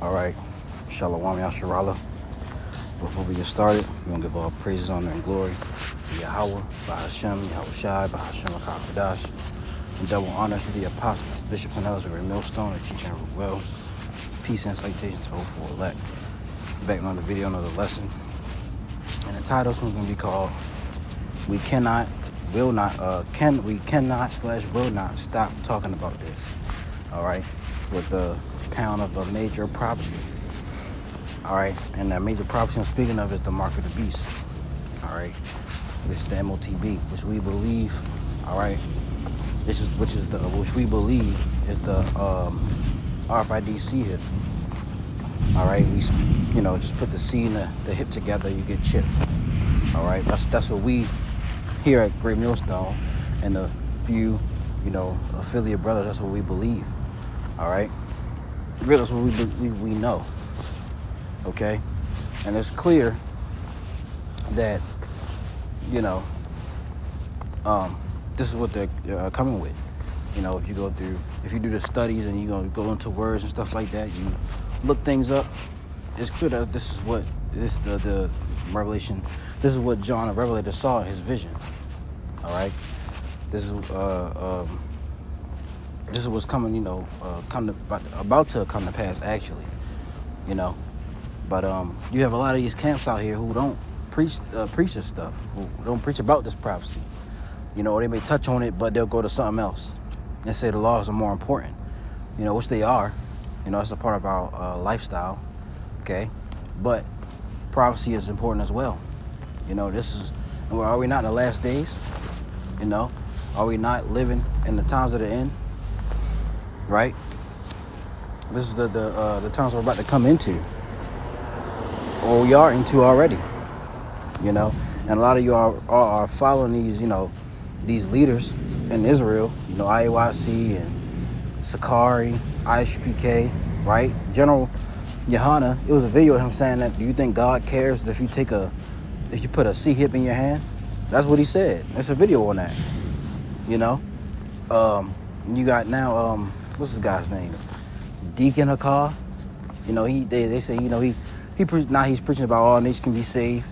All right, Shalom Yasharala. Before we get started, we're going to give all praises, honor, and glory to Yahweh, Bahashem, Yahushai, Bahashem, HaKadosh, and double honor to the apostles, bishops, and elders of Great Millstone, and teaching well. Peace and salutations to hopeful elect. Back on the video, another lesson. And the title is going to be called We Cannot Will Not Stop Talking About This. All right, with the pound of a major prophecy. All right, and that major prophecy I'm speaking of is the mark of the beast. All right, which is the MOTB, which we believe. All right, which we believe is the RFID C hip. All right, we just put the C and the hip together, you get chipped. All right, that's what we here at Great Millstone and a few affiliate brothers. That's what we believe. All right, really, that's what we know. Okay, and it's clear that this is what they're coming with. If you do the studies and you go into words and stuff like that, you look things up. It's clear that this is the revelation. This is what John the Revelator saw in his vision. All right, this is what's coming. About to come to pass actually. But you have a lot of these camps out here who don't preach this stuff, who don't preach about this prophecy. Or they may touch on it, but they'll go to something else and say the laws are more important. Which they are. It's a part of our lifestyle. Okay, but prophecy is important as well. Are we not in the last days? Are we not living in the times of the end? Right. This is the times we're about to come into. Or we are into already, and a lot of you are following these leaders in Israel, IUIC and Sakari, ISPK, right? General Yohana, it was a video of him saying that, do you think God cares if you put a C hip in your hand? That's what he said. There's a video on that, you got now, what's this guy's name? Deacon Hakar, they say, he's preaching about all nations can be saved,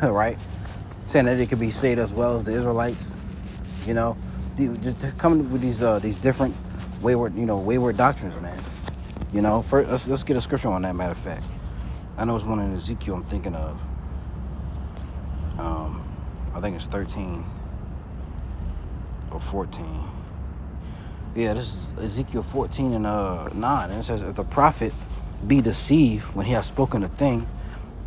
right? Saying that they could be saved as well as the Israelites, just coming with these different wayward doctrines, man. First, let's get a scripture on that. Matter of fact, I know it's one in Ezekiel I'm thinking of. I think it's 13 or 14. Yeah, this is Ezekiel 14 and 9, and it says, if the prophet be deceived when he has spoken a thing,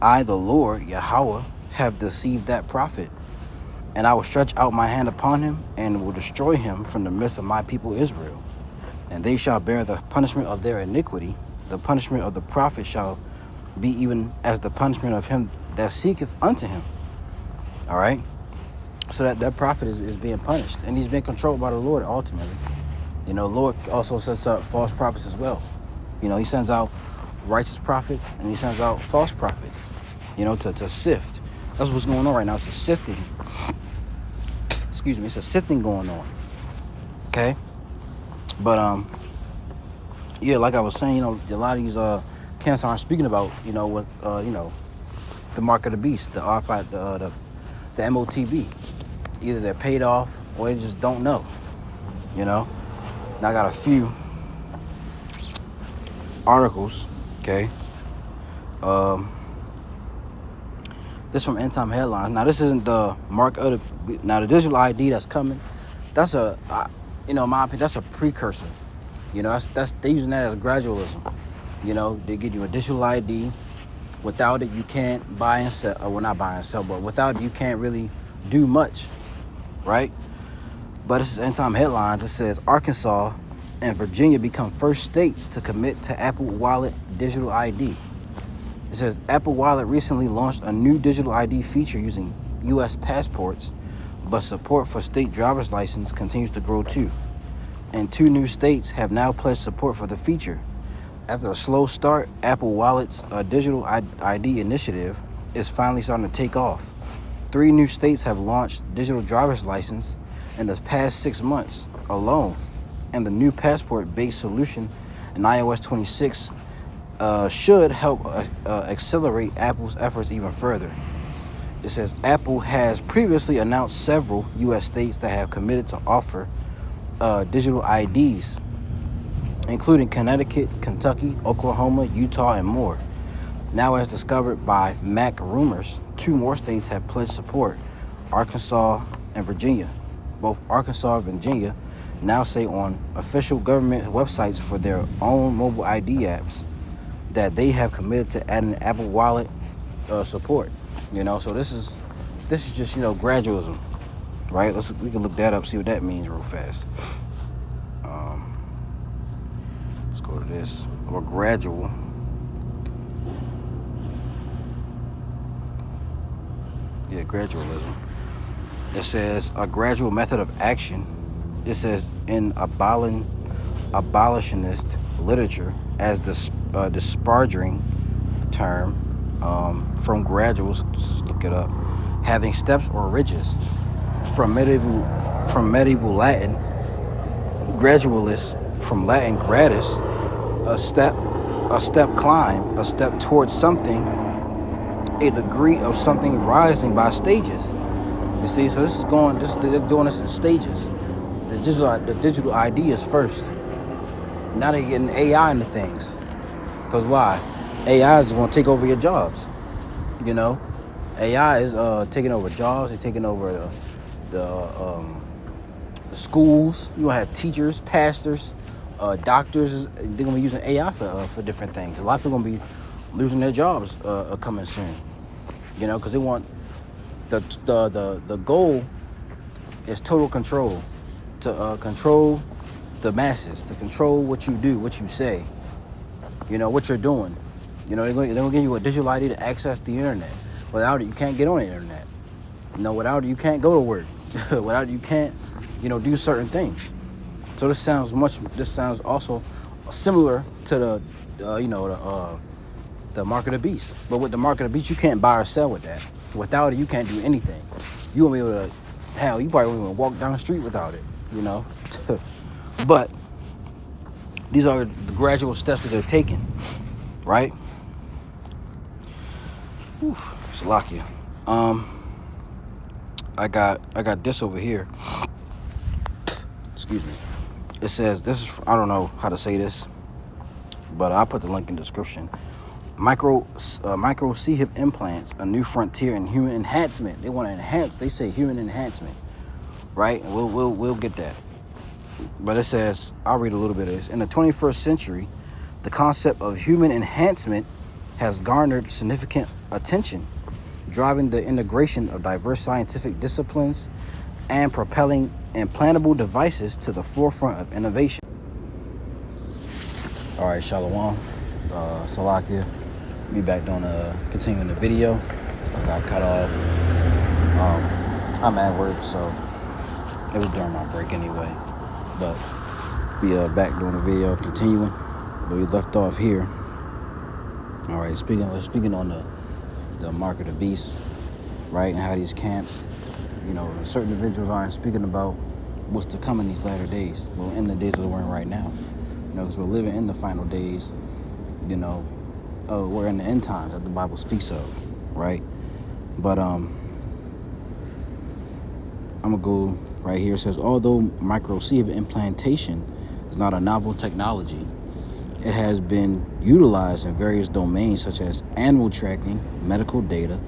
I, the Lord, Yahweh, have deceived that prophet. And I will stretch out my hand upon him and will destroy him from the midst of my people Israel. And they shall bear the punishment of their iniquity. The punishment of the prophet shall be even as the punishment of him that seeketh unto him. All right? So that prophet is being punished. And he's being controlled by the Lord ultimately. The Lord also sets up false prophets as well. He sends out righteous prophets and he sends out false prophets, to sift. That's what's going on right now. It's a sifting. Excuse me. It's a sifting going on. Okay. But, yeah, like I was saying, a lot of these camps aren't speaking about, the mark of the beast, the RFI, the MOTB. Either they're paid off or they just don't know, Now I got a few articles, okay? This from End Time Headlines. Now, this isn't the mark of the... Now, the digital ID that's coming, that's in my opinion, that's a precursor. That's they using that as gradualism. They give you a digital ID. Without it, you can't buy and sell. Well, not buy and sell, but without it, you can't really do much, right? But this is End Time Headlines. It says, Arkansas and Virginia become first states to commit to Apple Wallet digital ID. It says, Apple Wallet recently launched a new digital ID feature using U.S. passports, but support for state driver's license continues to grow too. And 2 new states have now pledged support for the feature. After a slow start, Apple Wallet's digital ID initiative is finally starting to take off. 3 new states have launched digital driver's license in the past 6 months alone, and the new passport-based solution in iOS 26 should help accelerate Apple's efforts even further. It says Apple has previously announced several U.S. states that have committed to offer digital IDs, including Connecticut, Kentucky, Oklahoma, Utah, and more. Now, as discovered by Mac Rumors, 2 more states have pledged support: Arkansas and Virginia. Both Arkansas and Virginia now say on official government websites for their own mobile ID apps that they have committed to adding Apple Wallet support. So this is just gradualism, right? We can look that up, see what that means real fast. Let's go to this, or gradual. Yeah, gradualism. It says a gradual method of action. It says in abolitionist literature as the disparaging term from graduals. Just look it up. Having steps or ridges. From medieval Latin, gradualis, from Latin gradus, a step climb, a step towards something, a degree of something rising by stages. You see, so they're doing this in stages. The digital ID is first. Now they're getting AI into things. Because why? AI is going to take over your jobs. AI is taking over jobs. They're taking over the schools. You're going to have teachers, pastors, doctors. They're going to be using AI for different things. A lot of people are going to be losing their jobs coming soon. Because they want the goal is total control, to control the masses, to control what you do, what you say, what you're doing. They're going to give you a digital ID to access the internet. Without it, you can't get on the internet. Without it, you can't go to work. Without it, you can't, do certain things. So this sounds also similar to the mark of the beast. But with the mark of the beast, you can't buy or sell with that. Without it, you can't do anything. You won't be able to, hell, you probably won't even walk down the street without it, But these are the gradual steps that they're taking, right? Salakia. I got this over here. Excuse me. It says, I don't know how to say this, but I'll put the link in the description. Micro C-hip implants, a new frontier in human enhancement. They want to enhance. They say human enhancement, right? And we'll get that. But it says, I'll read a little bit of this. In the 21st century, the concept of human enhancement has garnered significant attention, driving the integration of diverse scientific disciplines and propelling implantable devices to the forefront of innovation. All right, Shalom, Salakia. Be back doing continuing the video. I got cut off. I'm at work, so it was during my break anyway. But we back doing the video, continuing. But we left off here. All right, speaking on the mark of the beast, right, and how these camps, certain individuals aren't speaking about what's to come in these latter days. Well, in the days that we're in right now, because we're living in the final days. We're in the end times that the Bible speaks of, right? But I'm gonna go right here. It says, although micro-C-hip implantation is not a novel technology, it has been utilized in various domains such as animal tracking, medical data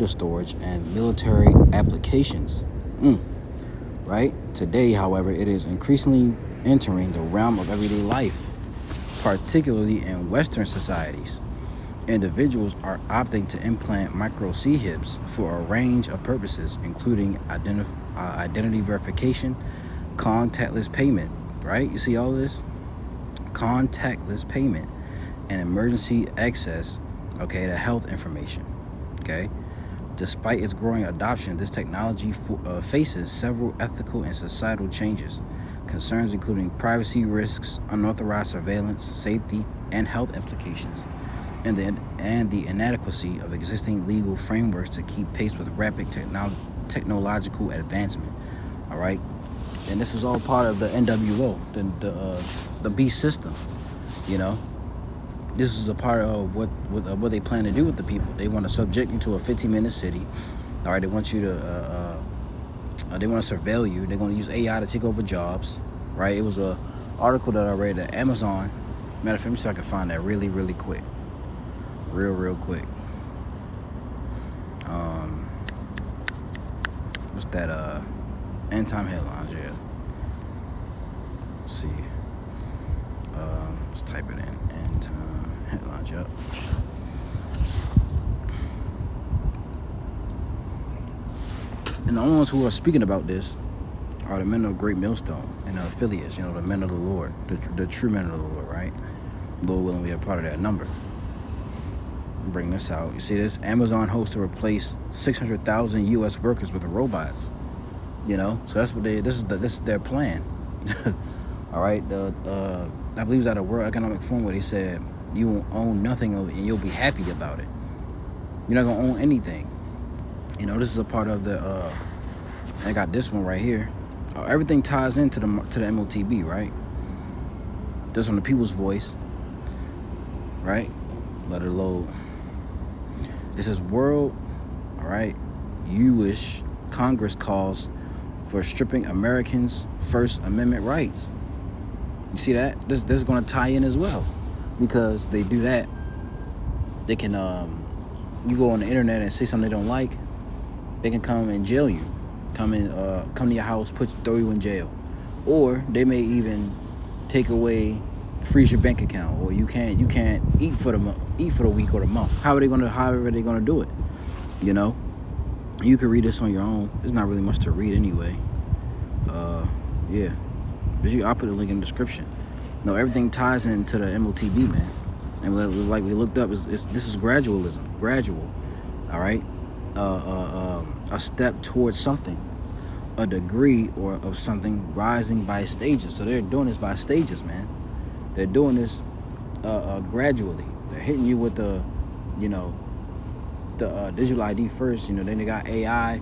storage, and military applications. Right? Today, however, it is increasingly entering the realm of everyday life, particularly in Western societies. Individuals are opting to implant micro-C-hips for a range of purposes, including identity verification, contactless payment, right? You see all of this? Contactless payment and emergency access, okay, to health information, okay? Despite its growing adoption, this technology faces several ethical and societal changes. Concerns including privacy risks, unauthorized surveillance, safety, and health implications, and the inadequacy of existing legal frameworks to keep pace with rapid technological advancement. All right, and this is all part of the NWO, the beast system. This is a part of what they plan to do with the people. They want to subject you to a 15-minute city. All right, they want you to they want to surveil you. They're going to use AI to take over jobs. Right? It was a article that I read at Amazon. Matter of fact, let me see if I can find that really, really quick. Real quick. What's that? End time headlines. Yeah. Let's see. Let's type it in. End time headlines. Yep. And the only ones who are speaking about this are the men of Great Millstone and the affiliates. You know, the men of the Lord, the true men of the Lord. Right? Lord willing, we are part of that number. Bring this out. You see this? Amazon hopes to replace 600,000 U.S. workers with robots. You know, so that's what this is their plan. All right. I believe it was at a World Economic Forum where they said you won't own nothing of it and you'll be happy about it. You're not gonna own anything. You know, this is a part of the. I got this one right here. Everything ties into the MOTB, right? This one, the people's voice. Right? Let it load. It says world, all right, U.S. Congress calls for stripping Americans' First Amendment rights. You see that? This is going to tie in as well, because they do that. They can, you go on the internet and say something they don't like, they can come and jail you, come to your house, throw you in jail, or they may even take away, freeze your bank account, or you can't eat for the week or the month. However they're gonna do it. You know, you can read this on your own. There's not really much to read anyway. Yeah, but I'll put a link in the description. No, everything ties into the MOTB, man. And like we looked up, this is gradual. All right, a step towards something, a degree or of something rising by stages. So they're doing this by stages, man. They're doing this gradually. They're hitting you with the digital ID first. You know, then they got AI.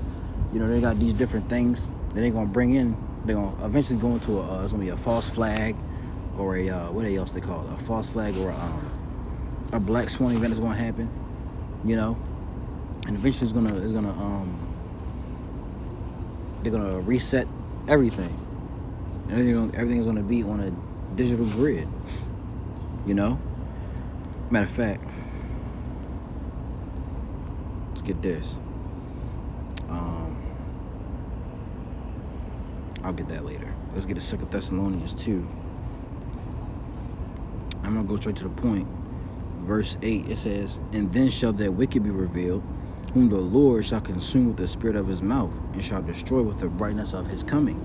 You know, they got these different things. Then they're gonna bring in. They're gonna eventually go into it's gonna be a false flag, or a what else they call it? A false flag, or a black swan event is gonna happen. You know, and eventually they're gonna reset everything. Everything's gonna be on a digital grid, you know. Matter of fact, let's get this. I'll get that later. Let's get to 2 Thessalonians 2. I'm gonna go straight to the point. Verse 8, it says, "And then shall that wicked be revealed, whom the Lord shall consume with the spirit of his mouth, and shall destroy with the brightness of his coming.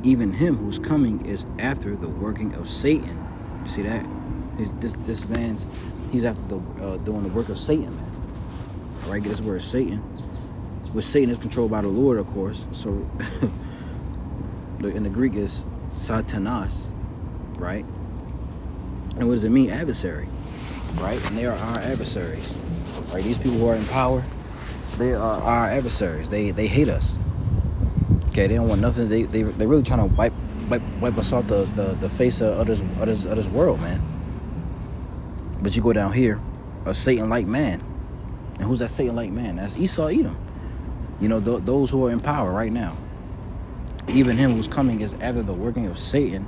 Even him whose coming is after the working of Satan." You see that? This man's, he's after doing the work of Satan, man. All right, get this word Satan. Which Satan is controlled by the Lord, of course. So, in the Greek is Satanas, right? And what does it mean? Adversary, right? And they are our adversaries, right? These people who are in power, they are our adversaries. They hate us. Okay, they don't want nothing. They really trying to wipe us off the face of this world, man. But you go down here, a Satan-like man, and who's that Satan-like man? That's Esau, Edom. You know, those who are in power right now. Even him who's coming is after the working of Satan,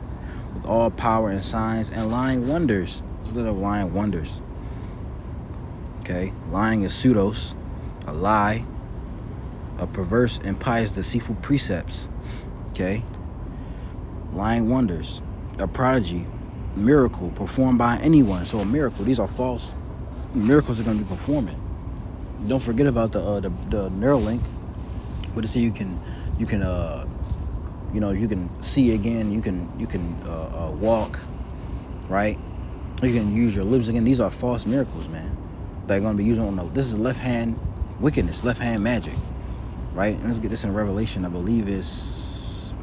with all power and signs and lying wonders. There's a little lying wonders. Okay, lying is pseudos, a lie, a perverse and pious deceitful precepts. Okay, lying wonders, a prodigy, miracle performed by anyone. So a miracle, these are false miracles are going to be performing. Don't forget about the Neuralink, but to say you can see again, you can walk, right? You can use your lips again. These are false miracles, man. They're going to be using this is left hand wickedness, left hand magic, right? And let's get this in Revelation. I believe is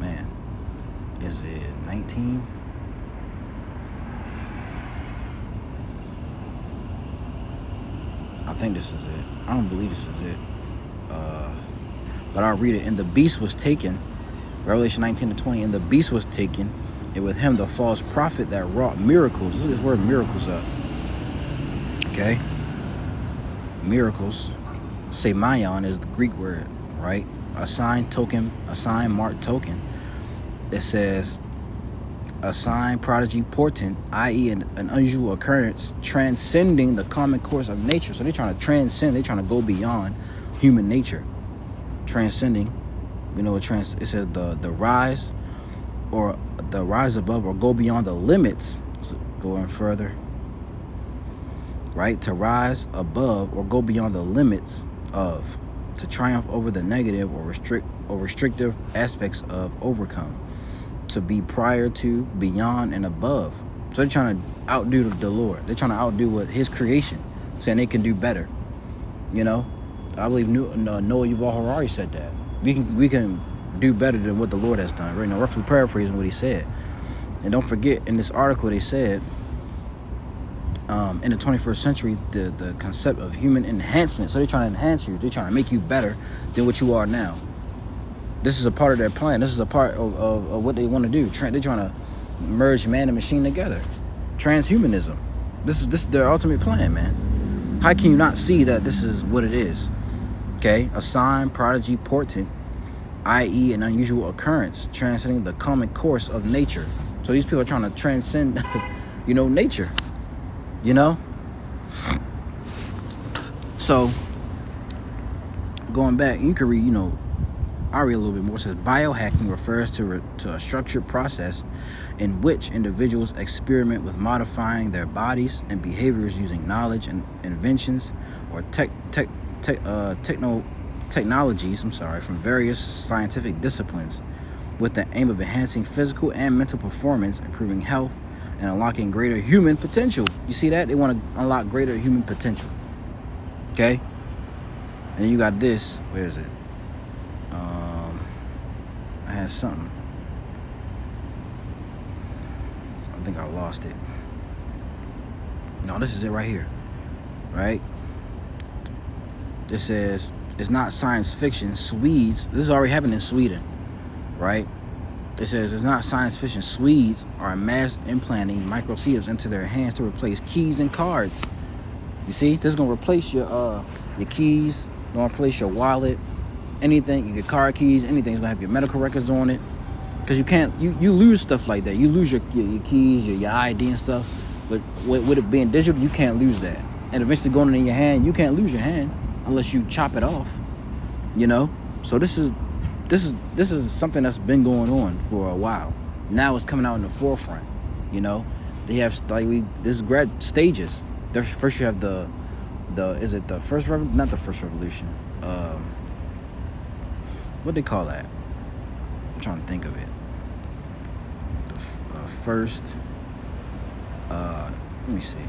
it 19? I think this is it. I don't believe this is it. But I'll read it. "And the beast was taken," Revelation 19-20, "and the beast was taken, and with him the false prophet that wrought miracles." Look at this word miracles up. Okay? Miracles. Semaion is the Greek word, right? A sign, token, a sign, mark, token. It says a sign, prodigy, portent, i.e. an unusual occurrence transcending the common course of nature. So they're trying to transcend, they're trying to go beyond human nature. Transcending, it says the rise or the rise above or go beyond the limits. So going further, right? To rise above or go beyond the limits of, to triumph over the negative or restrictive aspects of, overcome, to be prior to, beyond, and above. So they're trying to outdo the Lord. They're trying to outdo what His creation, saying they can do better. I believe Noah Yuval Harari said that we can do better than what the Lord has done. Right now, roughly paraphrasing what he said. And don't forget, in this article they said, in the 21st century, the concept of human enhancement. So they're trying to enhance you. They're trying to make you better than what you are now. This is a part of their plan. This is a part of what they want to do. They're trying to merge man and machine together. Transhumanism. This is their ultimate plan, man. How can you not see that this is what it is? Okay, a sign, prodigy, portent, i.e. an unusual occurrence, transcending the common course of nature. So these people are trying to transcend, nature. So going back, you can read, I read a little bit more. It says biohacking refers to a structured process in which individuals experiment with modifying their bodies and behaviors using knowledge and inventions or technologies from various scientific disciplines, with the aim of enhancing physical and mental performance, improving health, and unlocking greater human potential. You see that? They want to unlock greater human potential. Okay? And then you got this. Where is it? I had something. I think I lost it. No, this is it right here. Right? This says, it's not science fiction. Swedes, this is already happening in Sweden. Right? It says it's not science fiction. Swedes are mass implanting microchips into their hands to replace keys and cards. You see, this is gonna replace your keys, gonna replace your wallet, anything, your car keys, anything's gonna have your medical records on it. Because you can't, you lose stuff like that. You lose your keys, your ID and stuff. But with it being digital, you can't lose that. And eventually going in your hand, you can't lose your hand unless you chop it off. So this is something that's been going on for a while. Now it's coming out in the forefront. They have this grad stages. First you have the is it the first revolution? Not the first revolution. What they call that? I'm trying to think of it. The first. Let me see.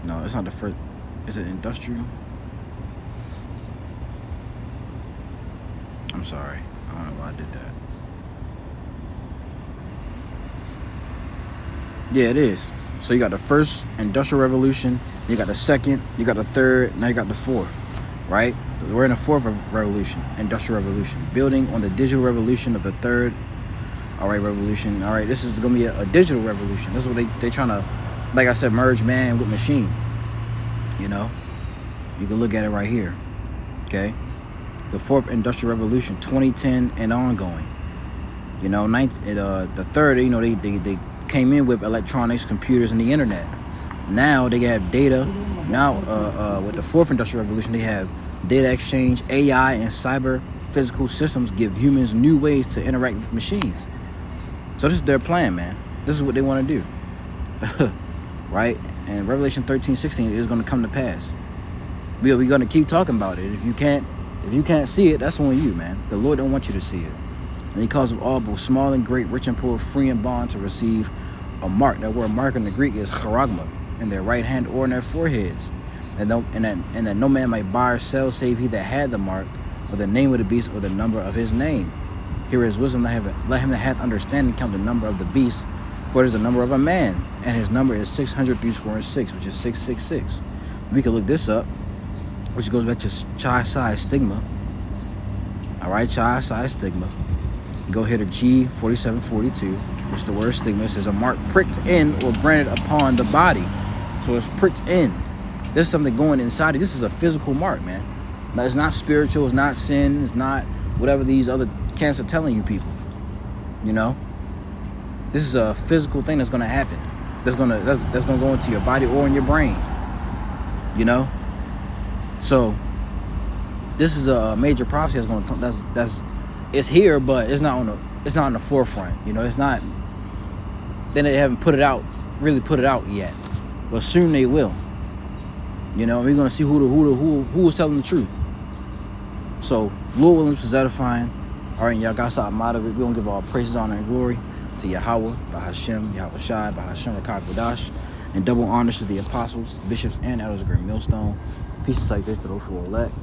No, it's not the first. Is it industrial? I'm sorry. I don't know why I did that. Yeah, it is. So you got the first industrial revolution, you got the second, you got the third, now you got the fourth, right? We're in the fourth revolution, industrial revolution, building on the digital revolution of the third, revolution. All right, this is going to be a digital revolution. This is what they trying to, like I said, merge man with machine. You can look at it right here, okay? The fourth industrial revolution, 2010 and ongoing. The third, they came in with electronics, computers, and the internet. Now they have data. Now, with the fourth industrial revolution, they have data exchange, AI, and cyber physical systems give humans new ways to interact with machines. So this is their plan, man. This is what they want to do, right? And Revelation 13:16 is going to come to pass. We're going to keep talking about it. If you can't see it, that's on you, man. The Lord don't want you to see it. And He calls of all, both small and great, rich and poor, free and bond, to receive a mark. That word mark in the Greek is charagma, in their right hand or in their foreheads. And that no man might buy or sell save he that had the mark, or the name of the beast, or the number of his name. Here is wisdom, let him that hath understanding count the number of the beast, for it is the number of a man, and his number is 666, which is 666. We can look this up, which goes back to Chi Psi Stigma. All right, Chi Psi Stigma. Go here to G4742. which the word stigma is a mark pricked in or branded upon the body. So it's pricked in. There's something going inside it. This is a physical mark, man. Now, it's not spiritual. It's not sin. It's not whatever these other camps are telling you people. You know, this is a physical thing that's gonna happen. That's gonna go into your body or in your brain. You know, so this is a major prophecy that's gonna come. That's it's here, but it's not on the forefront. You know, it's not. Then they haven't really put it out yet, but soon they will. You know, we're gonna see who was telling the truth. So Lord Williams was edifying. All right, y'all got something out of it. We're gonna give all praises, honor, and glory to Yahweh, Bahashem, Yahweh Shai, Bahashem Rakab Kodash, and double honors to the apostles, bishops, and elders of Great Millstone. Peace and sight to those who are elect.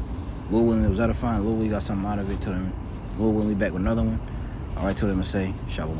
Lord Williams was edifying. Lord Williams got something out of it. Tell them, Lord Williams back with another one. All right, tell them to say Shalom.